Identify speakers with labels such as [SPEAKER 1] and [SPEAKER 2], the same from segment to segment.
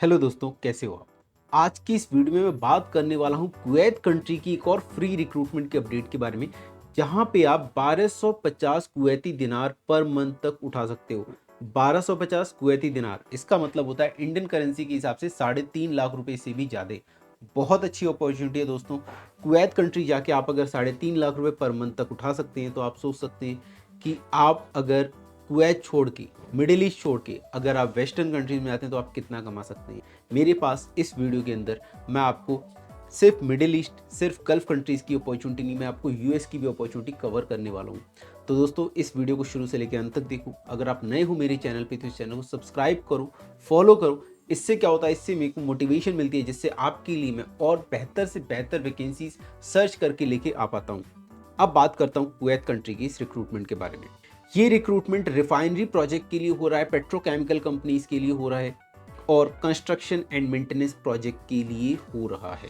[SPEAKER 1] Hello दोस्तों, कैसे हो आप। आज की इस वीडियो में मैं बात करने वाला हूं कुवैत कंट्री की एक और फ्री रिक्रूटमेंट के अपडेट के बारे में, जहां पे आप 1250 कुवैती दिनार पर मंथ तक उठा सकते हो। 1250 कुवैती दिनार, इसका मतलब होता है इंडियन करेंसी के हिसाब से 3.5 लाख रुपए से भी ज़्यादा। बहुत अच्छी अपॉर्चुनिटी है दोस्तों। कुवैत कंट्री जाके आप अगर 3.5 लाख रुपए पर मंथ तक उठा सकते हैं, तो आप सोच सकते हैं कि आप अगर कुवैत छोड़ के, मिडिल ईस्ट छोड़ के अगर आप वेस्टर्न कंट्रीज में आते हैं तो आप कितना कमा सकते हैं। मेरे पास इस वीडियो के अंदर मैं आपको सिर्फ मिडिल ईस्ट, सिर्फ गल्फ कंट्रीज़ की अपॉर्चुनिटी नहीं, मैं आपको यूएस की भी अपॉर्चुनिटी कवर करने वाला हूँ। तो दोस्तों, इस वीडियो को शुरू से लेकर अंत तक देखो। अगर आप नए हो मेरे चैनल पे तो इस चैनल को सब्सक्राइब करो, फॉलो करो। इससे क्या होता है, इससे मेरे को मोटिवेशन मिलती है, जिससे आपके लिए मैं और बेहतर से बेहतर वैकेंसीज सर्च करके लेके आ पाता हूँ। अब बात करता हूँ कुवैत कंट्री की इस रिक्रूटमेंट के बारे में। ये रिक्रूटमेंट रिफाइनरी प्रोजेक्ट के लिए हो रहा है, पेट्रोकेमिकल कंपनीज के लिए हो रहा है और कंस्ट्रक्शन एंड मेंटेनेंस प्रोजेक्ट के लिए हो रहा है।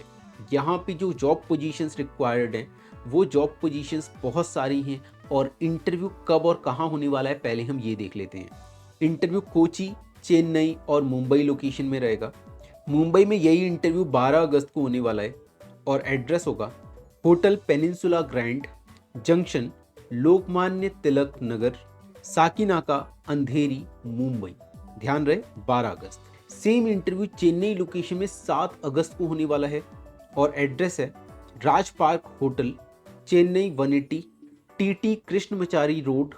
[SPEAKER 1] यहाँ पे जो जॉब पोजीशंस रिक्वायर्ड हैं, वो जॉब पोजीशंस बहुत सारी हैं और इंटरव्यू कब और कहाँ होने वाला है पहले हम ये देख लेते हैं। इंटरव्यू कोची, चेन्नई और मुंबई लोकेशन में रहेगा। मुंबई में यही इंटरव्यू 12 अगस्त को होने वाला है और एड्रेस होगा hotel Peninsula grand junction, Lokmanya Tilak Nagar, Sakinaka, Andheri, Mumbai. ध्यान रहे 12 अगस्त। सेम इंटरव्यू चेन्नई लोकेशन में 7 अगस्त को होने वाला है और एड्रेस है Raj park hotel, Chennai 180, TT Krishnamachari road,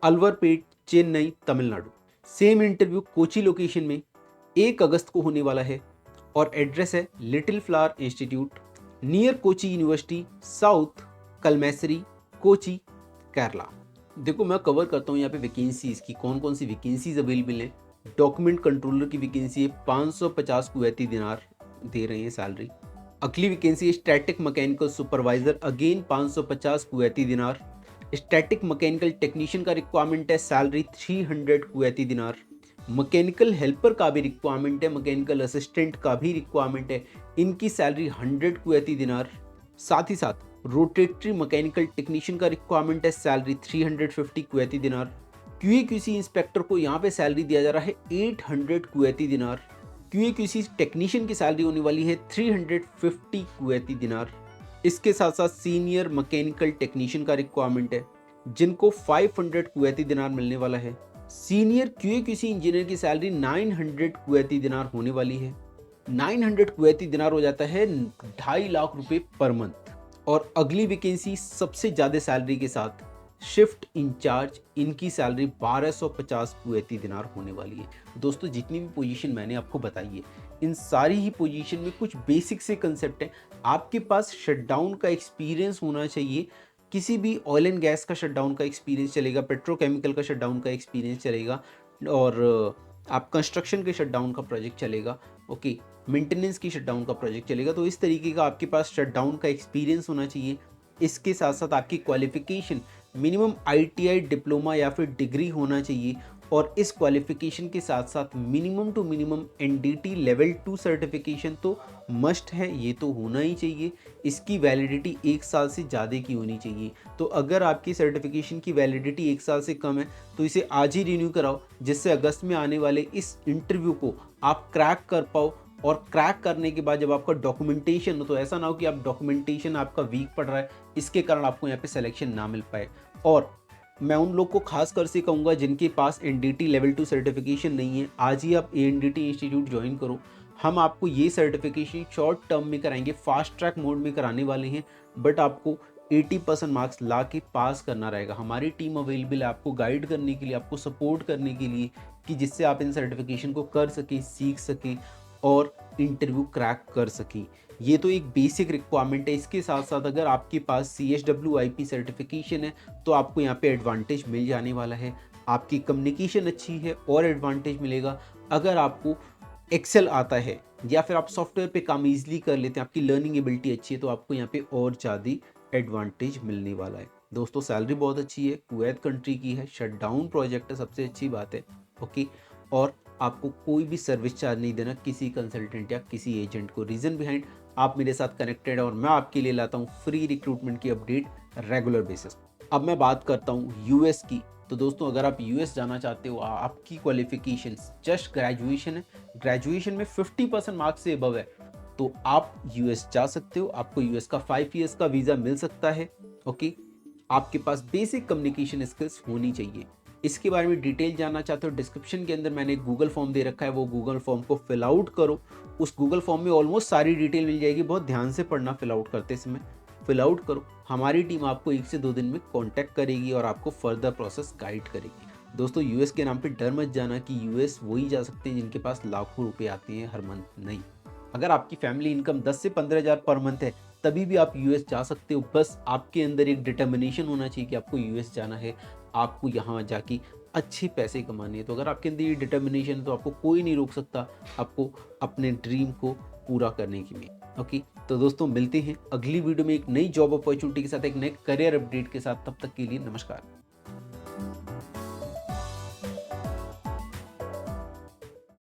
[SPEAKER 1] Alwarpet, Chennai, Tamil Nadu. Same interview Kochi location में 1 अगस्त को होने वाला है और एड्रेस है little flower institute, near Kochi university, south Kalamassery, Kochi, Kerala. देखो, मैं कवर करता हूँ यहाँ पे वैकेंसीज की, कौन कौन सी वैकेंसीज अवेलेबल हैं। डॉक्यूमेंट कंट्रोलर की वैकेंसी है, 550 कुवैती दिनार दे रहे हैं सैलरी। अगली वैकेंसी है static mechanical supervisor, again 550 Kuwaiti दिनार। स्टैटिक मैकेनिकल टेक्नीशियन का रिक्वायरमेंट है, सैलरी 300 कुवैती दिनार। मैकेनिकल हेल्पर का भी रिक्वायरमेंट है, मैकेनिकल असिस्टेंट का भी रिक्वायरमेंट है, इनकी सैलरी 100 कुवैती दिनार। साथ ही साथ रोटेटरी मैकेनिकल टेक्नीशियन का रिक्वायरमेंट है, सैलरी 350 कुवैती दिनार। क्यूए क्यूसी इंस्पेक्टर को यहाँ पे सैलरी दिया जा रहा है 800 कुवैती दिनार। क्यूए क्यूसी टेक्नीशियन की सैलरी होने वाली है 350 कुवैती दिनार। इसके साथ साथ सीनियर मैकेनिकल टेक्नीशियन का रिक्वायरमेंट है, जिनको 500 कुवैती दिनार मिलने वाला है। सीनियर क्यूए क्यूसी इंजीनियर की सैलरी 900 कुवैती दिनार होने वाली है। 900 कुवैती दिनार हो जाता है 2.5 लाख रुपए पर मंथ। और अगली वैकेंसी सबसे ज़्यादा सैलरी के साथ शिफ्ट इंचार्ज, इनकी सैलरी 1250 कुवैती दिनार होने वाली है। दोस्तों, जितनी भी पोजीशन मैंने आपको बताई है, इन सारी ही पोजीशन में कुछ बेसिक से कंसेप्ट हैं। आपके पास शटडाउन का एक्सपीरियंस होना चाहिए। किसी भी ऑयल एंड गैस का शटडाउन का एक्सपीरियंस चलेगा, पेट्रोकेमिकल का शटडाउन का एक्सपीरियंस चलेगा और आप कंस्ट्रक्शन के शटडाउन का प्रोजेक्ट चलेगा, ओके, मेंटेनेंस की शटडाउन का प्रोजेक्ट चलेगा। तो इस तरीके का आपके पास शटडाउन का एक्सपीरियंस होना चाहिए। इसके साथ साथ आपकी क्वालिफिकेशन मिनिमम आईटीआई डिप्लोमा या फिर डिग्री होना चाहिए और इस क्वालिफिकेशन के साथ साथ minimum two minimum NDT level 2 certification तो मस्ट है, ये तो होना ही चाहिए। इसकी वैलिडिटी 1 साल से ज़्यादा की होनी चाहिए। तो अगर आपकी सर्टिफिकेशन की वैलिडिटी 1 साल से कम है तो इसे आज ही रिन्यू कराओ, जिससे अगस्त में आने वाले इस इंटरव्यू को आप क्रैक कर पाओ। और क्रैक करने के बाद जब आपका डॉक्यूमेंटेशन हो, तो ऐसा ना हो कि आप डॉक्यूमेंटेशन आपका वीक पड़ रहा है, इसके कारण आपको यहाँ पे सिलेक्शन ना मिल पाए। और मैं उन लोग को खास कर से कहूँगा जिनके पास एनडीटी लेवल 2 सर्टिफिकेशन नहीं है, आज ही आप एनडीटी इंस्टीट्यूट ज्वाइन करो। हम आपको ये सर्टिफिकेशन शॉर्ट टर्म में कराएंगे, फास्ट ट्रैक मोड में कराने वाले हैं, बट आपको 80% मार्क्स ला के पास करना रहेगा। हमारी टीम अवेलेबल है आपको गाइड करने के लिए, आपको सपोर्ट करने के लिए, कि जिससे आप इन सर्टिफिकेशन को कर सकें, सीख सकें और इंटरव्यू क्रैक कर सकें। ये तो एक बेसिक रिक्वायरमेंट है। इसके साथ साथ अगर आपके पास CHWIP सर्टिफिकेशन है तो आपको यहाँ पे एडवांटेज मिल जाने वाला है। आपकी कम्युनिकेशन अच्छी है और एडवांटेज मिलेगा। अगर आपको एक्सेल आता है या फिर आप सॉफ्टवेयर पे काम ईजिली कर लेते हैं, आपकी लर्निंग एबिलिटी अच्छी है, तो आपको यहाँ पे और ज़्यादा एडवांटेज मिलने वाला है। दोस्तों, सैलरी बहुत अच्छी है, कुवैत कंट्री की है, शटडाउन प्रोजेक्ट है, सबसे अच्छी बात है, ओके। और आपको कोई भी सर्विस चार्ज नहीं देना किसी कंसल्टेंट या किसी एजेंट को। रीज़न बिहाइंड, आप मेरे साथ कनेक्टेड है और मैं आपके लिए लाता हूँ फ्री रिक्रूटमेंट की अपडेट रेगुलर बेसिस। अब मैं बात करता हूँ यूएस की तो दोस्तों अगर आप यूएस जाना चाहते हो, आपकी क्वालिफिकेशंस जस्ट ग्रेजुएशन है, ग्रेजुएशन में 50% मार्क्स से अबव है, तो आप यूएस जा सकते हो। आपको यूएस का 5 ईयर्स का वीज़ा मिल सकता है। ओके, आपके पास बेसिक कम्युनिकेशन स्किल्स होनी चाहिए। इसके बारे में डिटेल जानना चाहते हो, डिस्क्रिप्शन के अंदर मैंने गूगल फॉर्म दे रखा है, वो गूगल फॉर्म को फिल आउट करो। उस गूगल फॉर्म में ऑलमोस्ट सारी डिटेल मिल जाएगी, बहुत ध्यान से पढ़ना फिल आउट करते समय। फिल आउट करो, हमारी टीम आपको 1 से 2 दिन में कॉन्टैक्ट करेगी और आपको फर्दर प्रोसेस गाइड करेगी। दोस्तों यूएस के नाम पे डर मत जाना कि यूएस वही जा सकते हैं जिनके पास लाखों रुपए आते हैं हर मंथ, नहीं। अगर आपकी फैमिली इनकम 10 से 15,000 पर मंथ है, तभी भी आप यूएस जा सकते हो। बस आपके अंदर एक डिटर्मिनेशन होना चाहिए कि आपको यूएस जाना है, आपको यहाँ जाके अच्छे पैसे कमाने हैं। तो अगर आपके अंदर ये डिटर्मिनेशन है तो आपको कोई नहीं रोक सकता आपको अपने ड्रीम को पूरा करने के लिए। ओके, तो दोस्तों मिलते हैं अगली वीडियो में एक नई जॉब अपॉर्चुनिटी के साथ, एक नए करियर अपडेट के साथ। तब तक के लिए नमस्कार।